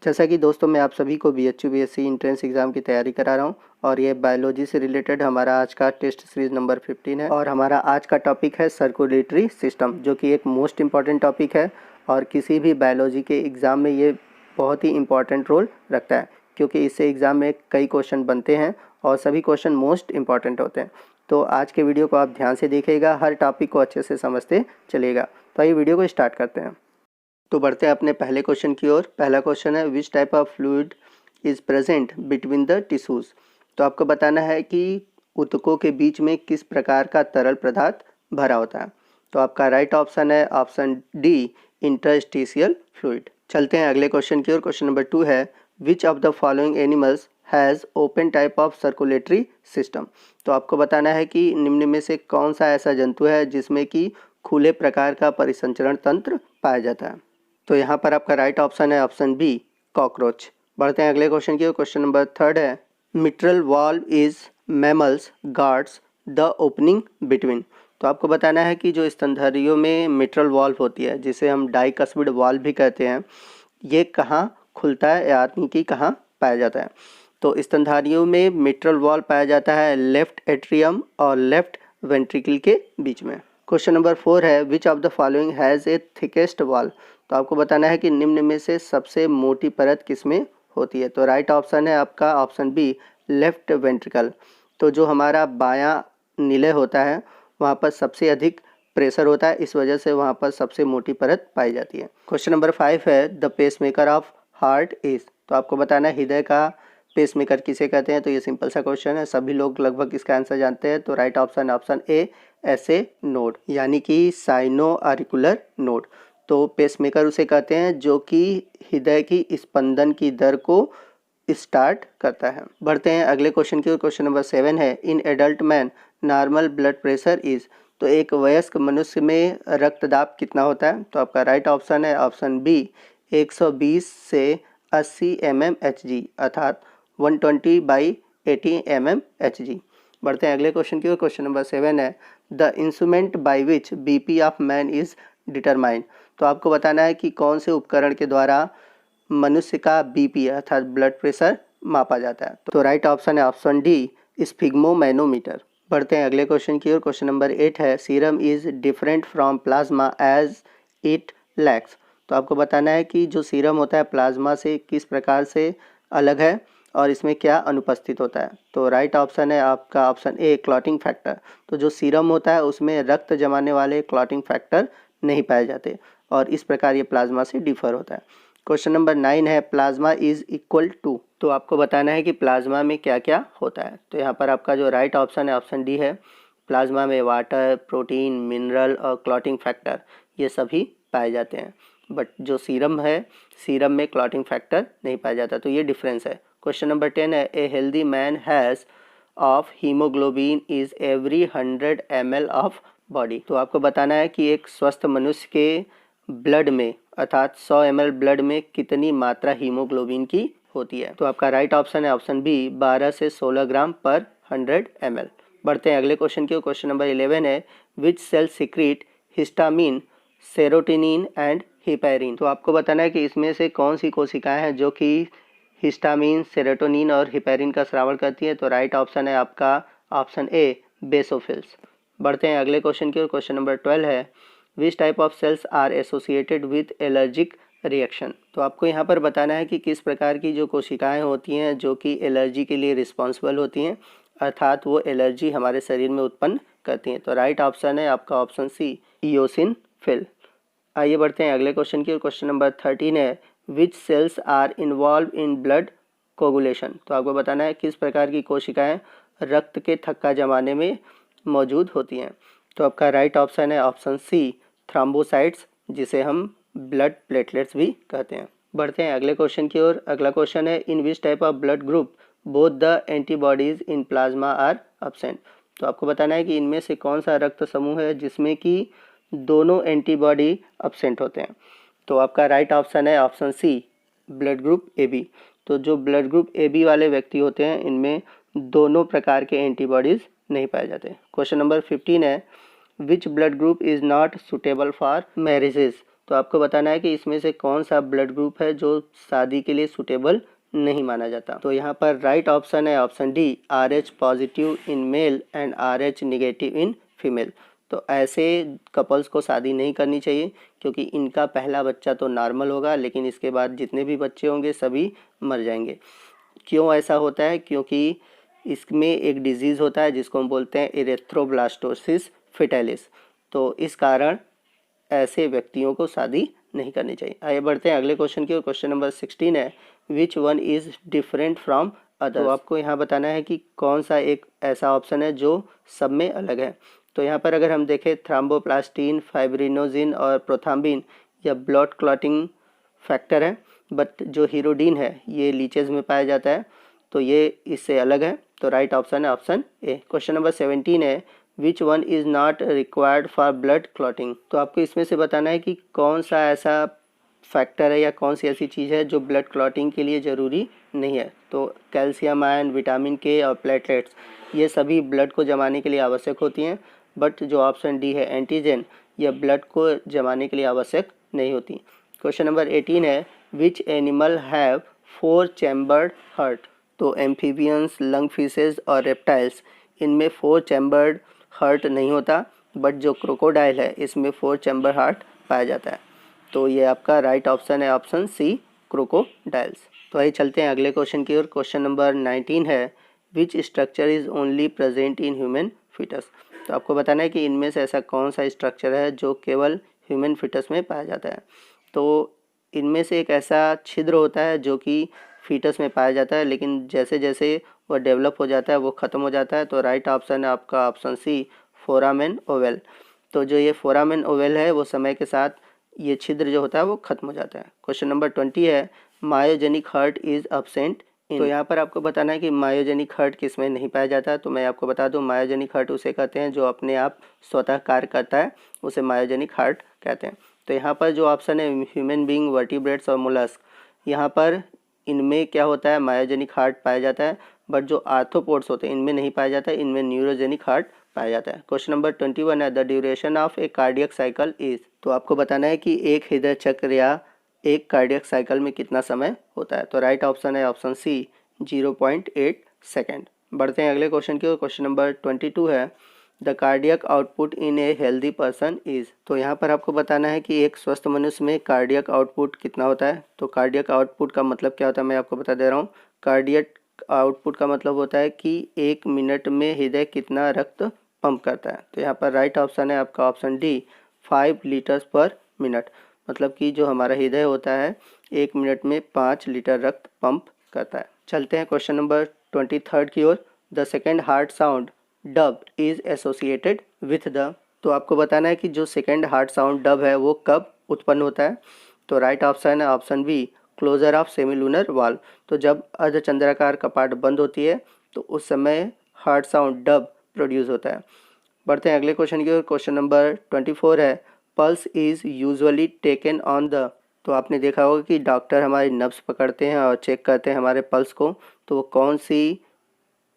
जैसा कि दोस्तों मैं आप सभी को बीएचयू बीएससी एंट्रेंस एग्ज़ाम की तैयारी करा रहा हूं और ये बायोलॉजी से रिलेटेड हमारा आज का टेस्ट सीरीज़ नंबर 15 है और हमारा आज का टॉपिक है सर्कुलेटरी सिस्टम, जो कि एक मोस्ट इम्पॉर्टेंट टॉपिक है और किसी भी बायोलॉजी के एग्ज़ाम में ये बहुत ही इम्पॉर्टेंट रोल रखता है, क्योंकि इससे एग्ज़ाम में कई क्वेश्चन बनते हैं और सभी क्वेश्चन मोस्ट इम्पॉर्टेंट होते हैं। तो आज के वीडियो को आप ध्यान से देखिएगा, हर टॉपिक को अच्छे से समझते चलिएगा। तो आइए वीडियो को स्टार्ट करते हैं। तो बढ़ते हैं अपने पहले क्वेश्चन की ओर। पहला क्वेश्चन है which type of fluid is present between the tissues. तो आपको बताना है कि ऊतकों के बीच में किस प्रकार का तरल पदार्थ भरा होता है। तो आपका राइट ऑप्शन है ऑप्शन डी, इंटरस्टिशियल फ्लूइड। चलते हैं अगले क्वेश्चन की ओर। क्वेश्चन नंबर 2 है विच of the following animals has open type of circulatory system. तो आपको बताना है कि निम्न में से कौन सा ऐसा जंतु है जिसमें कि खुले प्रकार का परिसंचरण तंत्र पाया जाता है। तो यहाँ पर आपका राइट ऑप्शन है ऑप्शन बी, कॉकरोच। बढ़ते हैं अगले क्वेश्चन की ओर। क्वेश्चन नंबर 3 है mitral valve is mammals guards the opening between. तो आपको बताना है कि जो स्तनधारियों में मिट्रल वाल्व होती है, जिसे हम डाइकस्पिड वाल्व भी कहते हैं, ये कहाँ खुलता है यानी कि कहाँ पाया जाता है। तो स्तनधारियों में मिट्रल वाल्व पाया जाता है लेफ्ट एट्रियम और लेफ्ट वेंट्रिकल के बीच में। क्वेश्चन नंबर 4 है विच of the following has a thickest wall. तो आपको बताना है कि निम्न में से सबसे मोटी परत किसमें होती है। तो राइट ऑप्शन है आपका ऑप्शन बी, लेफ्ट वेंट्रिकल। तो जो हमारा बायां निलय होता है वहाँ पर सबसे अधिक प्रेशर होता है, इस वजह से वहाँ पर सबसे मोटी परत पाई जाती है। क्वेश्चन नंबर 5 है the pacemaker of heart is. तो आपको बताना है हृदय का पेसमेकर किसे कहते हैं। तो ये सिंपल सा क्वेश्चन है, सभी लोग लगभग इसका आंसर जानते हैं। तो राइट ऑप्शन है ऑप्शन ए, ऐसे नोड यानी कि साइनो ऑरिकुलर नोड। तो पेसमेकर उसे कहते हैं जो कि हृदय की स्पंदन की दर को स्टार्ट करता है। बढ़ते हैं अगले क्वेश्चन की ओर। क्वेश्चन नंबर 7 है in adult man normal blood pressure is. तो एक वयस्क मनुष्य में रक्तदाब कितना होता है। तो आपका राइट ऑप्शन है ऑप्शन बी, 120 से 80 mmHg अर्थात 120/80 mmHg। बढ़ते हैं अगले क्वेश्चन की ओर। क्वेश्चन नंबर 7 है the instrument by which BP of man is determined. तो आपको बताना है कि कौन से उपकरण के द्वारा मनुष्य का बीपी अर्थात ब्लड प्रेशर मापा जाता है। तो राइट ऑप्शन है ऑप्शन डी, स्फिग्मोमैनोमीटर। बढ़ते हैं अगले क्वेश्चन की ओर। क्वेश्चन नंबर 8 है serum is different from plasma as it lacks. तो आपको बताना है कि जो सीरम होता है प्लाज्मा से किस प्रकार से अलग है और इसमें क्या अनुपस्थित होता है। तो राइट ऑप्शन है आपका ऑप्शन ए, क्लॉटिंग फैक्टर। तो जो सीरम होता है उसमें रक्त जमाने वाले क्लॉटिंग फैक्टर नहीं पाए जाते और इस प्रकार ये प्लाज्मा से डिफर होता है। क्वेश्चन नंबर 9 है प्लाज्मा इज इक्वल टू। तो आपको बताना है कि प्लाज्मा में क्या क्या होता है। तो यहाँ पर आपका जो राइट ऑप्शन है ऑप्शन डी है, प्लाज्मा में वाटर, प्रोटीन, मिनरल और क्लॉटिंग फैक्टर ये सभी पाए जाते हैं, बट जो सीरम है सीरम में क्लॉटिंग फैक्टर नहीं पाया जाता, तो ये डिफरेंस है। क्वेश्चन नंबर 10 है a healthy man has of haemoglobin is every 100 ml of body. तो आपको बताना है कि एक स्वस्थ मनुष्य के ब्लड में अर्थात 100 ml ब्लड में कितनी मात्रा हीमोग्लोबिन की होती है। तो आपका राइट ऑप्शन है ऑप्शन बी, 12 से 16 ग्राम पर 100 ml। बढ़ते हैं अगले क्वेश्चन की। क्वेश्चन नंबर 11 है which cell secrete histamine, serotonin and heparin. तो आपको बताना है कि इसमें से कौन सी कोशिकाएं हैं जो कि हिस्टामिन, सेरोटोनिन और हिपेरिन का स्रावण करती है। तो राइट ऑप्शन है आपका ऑप्शन ए, बेसोफिल्स। बढ़ते हैं अगले क्वेश्चन की ओर। क्वेश्चन नंबर 12 है which type of cells are associated with allergic reaction. तो आपको यहाँ पर बताना है कि किस प्रकार की जो कोशिकाएं होती हैं जो कि एलर्जी के लिए रिस्पॉन्सिबल होती हैं, अर्थात वो एलर्जी हमारे शरीर में उत्पन्न करती हैं। तो राइट ऑप्शन है आपका ऑप्शन सी, इयोसिनोफिल। आइए बढ़ते हैं अगले क्वेश्चन की ओर। क्वेश्चन नंबर 13 है which cells are involved in blood coagulation. तो आपको बताना है किस प्रकार की कोशिकाएं रक्त के थक्का जमाने में मौजूद होती हैं। तो आपका राइट ऑप्शन है ऑप्शन सी, थ्रोम्बोसाइट्स, जिसे हम ब्लड प्लेटलेट्स भी कहते हैं। बढ़ते हैं अगले क्वेश्चन की ओर। अगला क्वेश्चन है in which type of blood group both the antibodies in plasma are absent. तो आपको बताना है कि इनमें से कौन सा रक्त समूह है जिसमें कि दोनों एंटीबॉडी एब्सेंट होते हैं। तो आपका राइट ऑप्शन है option C, blood group A B. तो जो ब्लड ग्रुप ए बी वाले व्यक्ति होते हैं इनमें दोनों प्रकार के एंटीबॉडीज़ नहीं पाए जाते। क्वेश्चन नंबर 15 है which blood group is not suitable for marriages. तो आपको बताना है कि इसमें से कौन सा ब्लड ग्रुप है जो शादी के लिए सूटेबल नहीं माना जाता। तो यहाँ पर राइट ऑप्शन है option D, RH positive in male and RH negative in female. तो ऐसे कपल्स को शादी नहीं करनी चाहिए, क्योंकि इनका पहला बच्चा तो नॉर्मल होगा, लेकिन इसके बाद जितने भी बच्चे होंगे सभी मर जाएंगे। क्यों ऐसा होता है? क्योंकि इसमें एक डिजीज़ होता है जिसको हम बोलते हैं इरेथ्रोब्लास्टोसिस फेटालिस। तो इस कारण ऐसे व्यक्तियों को शादी नहीं करनी चाहिए। आइए बढ़ते हैं अगले क्वेश्चन की ओर। क्वेश्चन नंबर 16 है, which one is different from others. तो आपको यहाँ बताना है कि कौन सा एक ऐसा ऑप्शन है जो सब में अलग है। तो यहाँ पर अगर हम देखें, थ्राम्बोप्लास्टिन, फाइब्रिनोजिन और प्रोथाम्बिन यह ब्लड क्लॉटिंग फैक्टर है, बट जो हीरोडीन है ये लीचेज में पाया जाता है, तो ये इससे अलग है। तो राइट ऑप्शन है ऑप्शन ए। क्वेश्चन नंबर 17 है, which one is not required for blood clotting. तो आपको इसमें से बताना है कि कौन सा ऐसा फैक्टर है या कौन सी ऐसी चीज़ है जो ब्लड क्लॉटिंग के लिए ज़रूरी नहीं है। तो कैल्शियम आयन, विटामिन के और प्लेटलेट्स ये सभी ब्लड को जमाने के लिए आवश्यक होती हैं, बट जो ऑप्शन डी है एंटीजन, यह ब्लड को जमाने के लिए आवश्यक नहीं होती। क्वेश्चन नंबर 18 है, which animal have 4 chambered heart. तो एम्फीबियंस, लंग फिशेज और रेप्टाइल्स इनमें 4 चैम्बर्ड हार्ट नहीं होता, बट जो क्रोकोडाइल है इसमें 4 चैम्बर हार्ट पाया जाता है। तो ये आपका राइट ऑप्शन है ऑप्शन सी, क्रोकोडाइल्स। तो आइए चलते हैं अगले क्वेश्चन की ओर। क्वेश्चन नंबर 19 है, which structure is only present in human foetus. तो आपको बताना है कि इनमें से ऐसा कौन सा स्ट्रक्चर है जो केवल ह्यूमन फीटस में पाया जाता है। तो इनमें से एक ऐसा छिद्र होता है जो कि फीटस में पाया जाता है, लेकिन जैसे जैसे वह डेवलप हो जाता है वो ख़त्म हो जाता है। तो राइट ऑप्शन है आपका ऑप्शन सी, फोरामेन ओवेल। तो जो ये फोरामेन ओवेल है वो समय के साथ ये छिद्र जो होता है वो ख़त्म हो जाता है। क्वेश्चन नंबर 20 है, मायोजेनिक हार्ट इज़ अब्सेंट इन। तो यहाँ पर आपको बताना है कि मायोजेनिक हार्ट किस में नहीं पाया जाता। तो मैं आपको बता दूँ, मायोजेनिक हार्ट उसे कहते हैं जो अपने आप स्वतः कार्य करता है, उसे मायोजेनिक हार्ट कहते हैं। तो यहाँ पर जो ऑप्शन है ह्यूमन बीइंग, वर्टिब्रेट्स और मोलस्क, यहाँ पर इनमें क्या होता है, मायोजेनिक हार्ट पाया जाता है, बट जो आर्थ्रोपोड्स होते हैं इनमें नहीं पाया जाता है, इनमें न्यूरोजेनिक हार्ट पाया जाता है। क्वेश्चन नंबर 21 है, the duration of A cardiac cycle is. तो आपको बताना है कि एक हृदय चक्र या एक कार्डियक साइकिल में कितना समय होता है। तो राइट ऑप्शन है ऑप्शन सी, 0.8 सेकेंड। बढ़ते हैं अगले क्वेश्चन की ओर। क्वेश्चन नंबर 22 है, the cardiac output in a healthy person is. तो यहाँ पर आपको बताना है कि एक स्वस्थ मनुष्य में कार्डियक आउटपुट कितना होता है। तो कार्डियक आउटपुट का मतलब क्या होता है मैं आपको बता दे रहा हूँ। कार्डियक आउटपुट का मतलब होता है कि 1 मिनट में हृदय कितना रक्त पंप करता है। तो यहाँ पर राइट ऑप्शन है आपका ऑप्शन डी, 5 लीटर्स पर मिनट। मतलब कि जो हमारा हृदय होता है 1 मिनट में 5 लीटर रक्त पंप करता है। चलते हैं क्वेश्चन नंबर 23 की ओर। The second heart sound dub is associated with the. तो आपको बताना है कि जो सेकेंड हार्ट साउंड डब है वो कब उत्पन्न होता है। तो राइट ऑप्शन है option B, closure of semilunar valve. तो जब अर्धचंद्राकार कपाट बंद होती है तो उस समय हार्ट साउंड डब प्रोड्यूस होता है। बढ़ते हैं अगले क्वेश्चन की ओर। क्वेश्चन नंबर 24 है, pulse is usually taken on the. तो आपने देखा होगा कि डॉक्टर हमारी नब्स पकड़ते हैं और चेक करते हैं हमारे पल्स को, तो वो कौन सी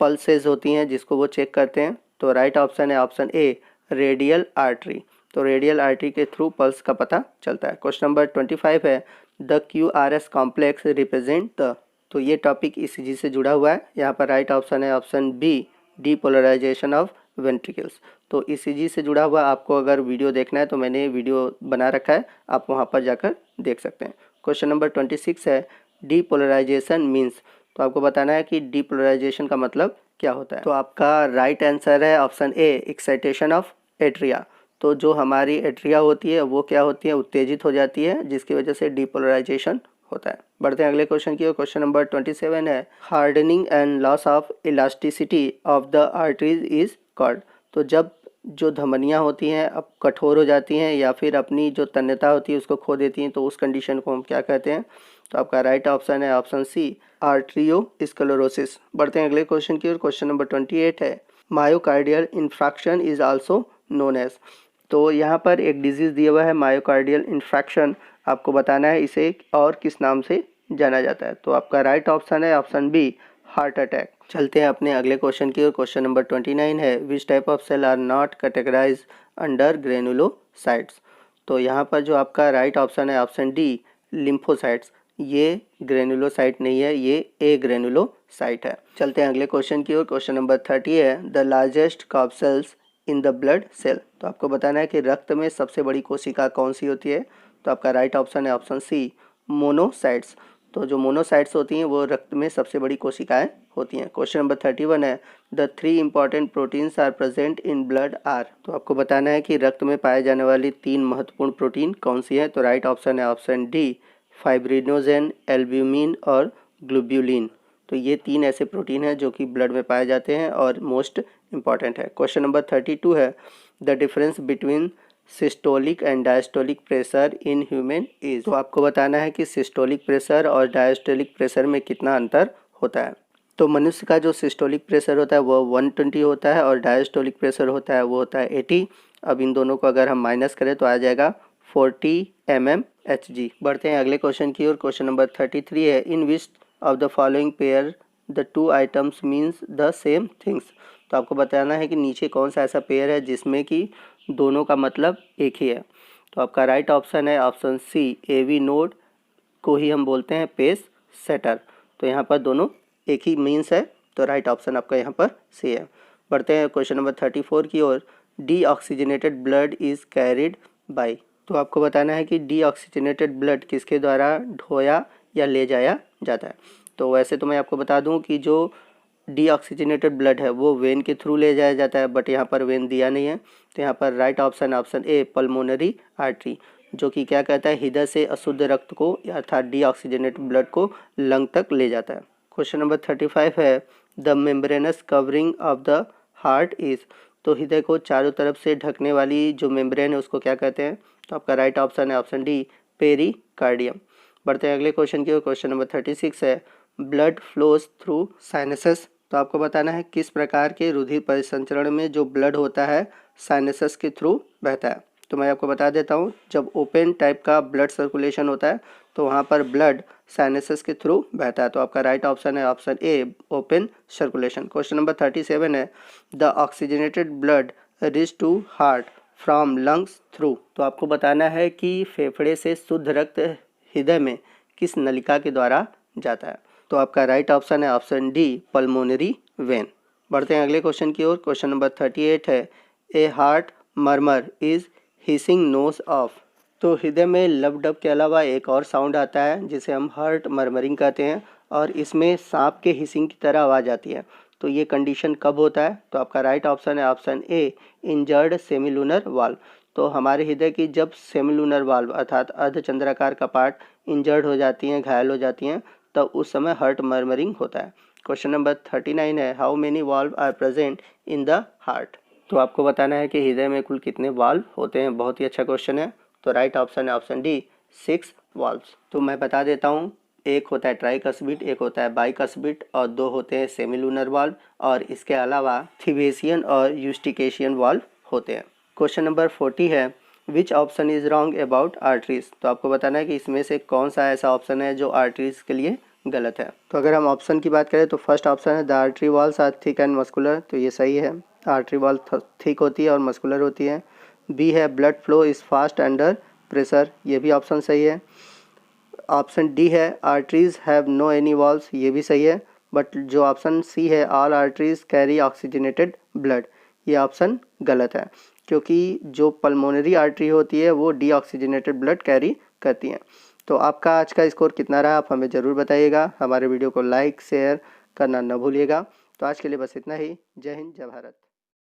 पल्सेस होती हैं जिसको वो चेक करते हैं। तो राइट ऑप्शन है ऑप्शन ए, रेडियल आर्टरी। तो रेडियल आर्टरी के थ्रू पल्स का पता चलता है। क्वेश्चन नंबर 25 है, the QRS complex represent the. तो ये टॉपिक ECG से जुड़ा हुआ है। यहाँ पर राइट ऑप्शन है option B, depolarisation of ventricles. तो ECG से जुड़ा हुआ आपको अगर वीडियो देखना है तो मैंने वीडियो बना रखा है, आप वहाँ पर जाकर देख सकते हैं। क्वेश्चन नंबर 26 है, डीपोलराइजेशन मीन्स। तो आपको बताना है कि डीपोलराइजेशन का मतलब क्या होता है। तो आपका राइट आंसर है option A, excitation of atria. तो जो हमारी एट्रिया होती है वो क्या होती है, उत्तेजित हो जाती है, जिसकी वजह से डीपोलराइजेशन होता है। बढ़ते हैं अगले क्वेश्चन की ओर। क्वेश्चन नंबर 27 है, hardening and loss of elasticity of the arteries is called. तो जब जो धमनियाँ होती हैं अब कठोर हो जाती हैं या फिर अपनी जो तन्यता होती है उसको खो देती हैं, तो उस कंडीशन को हम क्या कहते हैं। तो आपका राइट ऑप्शन है ऑप्शन सी, आर्ट्रियोस्क्लेरोसिस। बढ़ते हैं अगले क्वेश्चन की ओर। क्वेश्चन नंबर 28 है, myocardial infarction is also known as. तो यहाँ पर एक डिजीज़ दिया हुआ है मायोकार्डियल इन्फ्रैक्शन, आपको बताना है इसे और किस नाम से जाना जाता है। तो आपका राइट ऑप्शन है ऑप्शन बी, हार्ट अटैक। चलते हैं अपने अगले क्वेश्चन की ओर। क्वेश्चन नंबर 29 है, which type of cell are not categorise under granulocytes. तो यहाँ पर जो आपका राइट ऑप्शन है ऑप्शन डी लिम्फोसाइट्स, ये ग्रेनुलोसाइट नहीं है, ये ए ग्रेनुलोसाइट है। चलते हैं अगले क्वेश्चन की ओर। क्वेश्चन नंबर 30 है the largest corpuscles in the blood cell. तो आपको बताना है कि रक्त में सबसे बड़ी कोशिका कौन सी होती है। तो आपका राइट ऑप्शन है ऑप्शन सी मोनोसाइट्स। तो जो मोनोसाइट्स होती हैं वो रक्त में सबसे बड़ी कोशिकाएं होती हैं। क्वेश्चन नंबर 31 है the 3 important proteins are present in blood are. तो आपको बताना है कि रक्त में पाए जाने वाली 3 महत्वपूर्ण प्रोटीन कौन सी हैं। तो राइट ऑप्शन है ऑप्शन डी फाइब्रिनोजेन, एल्ब्यूमिन और ग्लोब्यूलिन। तो ये 3 ऐसे प्रोटीन हैं जो कि ब्लड में पाए जाते हैं और मोस्ट इंपॉर्टेंट है। क्वेश्चन नंबर 32 है the difference between systolic and diastolic pressure in human is. तो आपको बताना है कि सिस्टोलिक प्रेशर और डायस्टोलिक प्रेशर में कितना अंतर होता है। तो मनुष्य का जो सिस्टोलिक प्रेशर होता है वो 120 होता है और डायस्टोलिक प्रेशर होता है वो होता है 80। अब इन दोनों को अगर हम माइनस करें तो आ जाएगा 40 mmHg। बढ़ते हैं अगले क्वेश्चन की ओर। क्वेश्चन नंबर 33 है in which of the following pair the 2 items means the same things. तो आपको बताना है कि नीचे कौन सा ऐसा पेयर है जिसमें कि दोनों का मतलब एक ही है। तो आपका राइट ऑप्शन है ऑप्शन सी एवी नोड को ही हम बोलते हैं पेस सेटर। तो यहाँ पर दोनों एक ही मीन्स है, तो राइट ऑप्शन आपका यहाँ पर सी है। बढ़ते हैं क्वेश्चन नंबर 34 की ओर। Deoxygenated blood is carried by. तो आपको बताना है कि डीऑक्सीजनेटेड ब्लड किसके द्वारा ढोया या ले जाया जाता है। तो वैसे तो मैं आपको बता दूं कि जो डीऑक्सीजनेटेड ब्लड है वो वेन के थ्रू ले जाया जाता है, बट यहाँ पर वेन दिया नहीं है। तो यहाँ पर right option option A pulmonary artery, जो कि क्या कहता है हृदय से अशुद्ध रक्त को अर्थात डीऑक्सीजनेटेड ब्लड को लंग तक ले जाता है। क्वेश्चन नंबर 35 है the membranes covering of the heart is. तो हृदय को चारों तरफ से ढकने वाली जो मेम्ब्रेन है उसको क्या कहते हैं। तो आपका राइट ऑप्शन है ऑप्शन डी पेरिकार्डियम। बढ़ते हैं अगले क्वेश्चन की ओर। क्वेश्चन नंबर 36 है ब्लड फ्लोज थ्रू साइनसेस। तो आपको बताना है किस प्रकार के रुधिर परिसंचरण में जो ब्लड होता है साइनसेस के थ्रू बहता है। तो मैं आपको बता देता हूँ, जब ओपन टाइप का ब्लड सर्कुलेशन होता है तो वहाँ पर ब्लड साइनसेस के थ्रू बहता है। तो आपका राइट ऑप्शन है option A open circulation. Question number 37 है the oxygenated blood reach to heart from lungs through. तो आपको बताना है कि फेफड़े से शुद्ध रक्त हृदय में किस नलिका के द्वारा जाता है। तो आपका राइट ऑप्शन है ऑप्शन डी पल्मोनरी वेन। बढ़ते हैं अगले क्वेश्चन की ओर। क्वेश्चन नंबर 38 है a heart murmur is hissing noise of. तो हृदय में लब डब के अलावा एक और साउंड आता है जिसे हम हार्ट मर्मरिंग कहते हैं, और इसमें सांप के हिसिंग की तरह आवाज़ आती है। तो ये कंडीशन कब होता है। तो आपका राइट ऑप्शन है ऑप्शन ए इंजर्ड सेमिलूनर वाल्व। तो हमारे हृदय की जब सेमिलूनर वाल्व अर्थात अर्धचंद्राकार कपाट इंजर्ड हो जाती हैं, घायल हो जाती हैं, तब उस समय हार्ट मर्मरिंग होता है। क्वेश्चन नंबर 39 है how many valve are present in the heart. तो आपको बताना है कि हृदय में कुल कितने वाल्व होते हैं। बहुत ही अच्छा क्वेश्चन है। तो राइट ऑप्शन है ऑप्शन डी 6 वाल्व्स। तो मैं बता देता हूँ, एक होता है ट्राइकस्बिड, एक होता है बाइकस्बिड और 2 होते हैं सेमिलूनर वाल्व, और इसके अलावा थिवेसियन और यूस्टिकेशियन वाल्व होते हैं। क्वेश्चन नंबर 40 है which option is wrong about arteries. तो आपको बताना है कि इसमें से कौन सा ऐसा ऑप्शन है जो आर्टरीज के लिए गलत है। तो अगर हम ऑप्शन की बात करें तो फर्स्ट ऑप्शन है the artery walls are thick and muscular. तो ये सही है, आर्टरी वॉल थिक होती है और मस्कुलर होती है। बी है blood flow is fast under pressure, ये भी ऑप्शन सही है। ऑप्शन डी है arteries have no any walls, ये भी सही है। बट जो ऑप्शन सी है all arteries carry oxygenated blood, ये ऑप्शन गलत है, क्योंकि जो पल्मोनरी आर्टरी होती है वो डीऑक्सीजनेटेड ब्लड कैरी करती हैं। तो आपका आज का स्कोर कितना रहा आप हमें ज़रूर बताइएगा। हमारे वीडियो को लाइक शेयर करना न भूलिएगा। तो आज के लिए बस इतना ही। जय हिंद, जय भारत।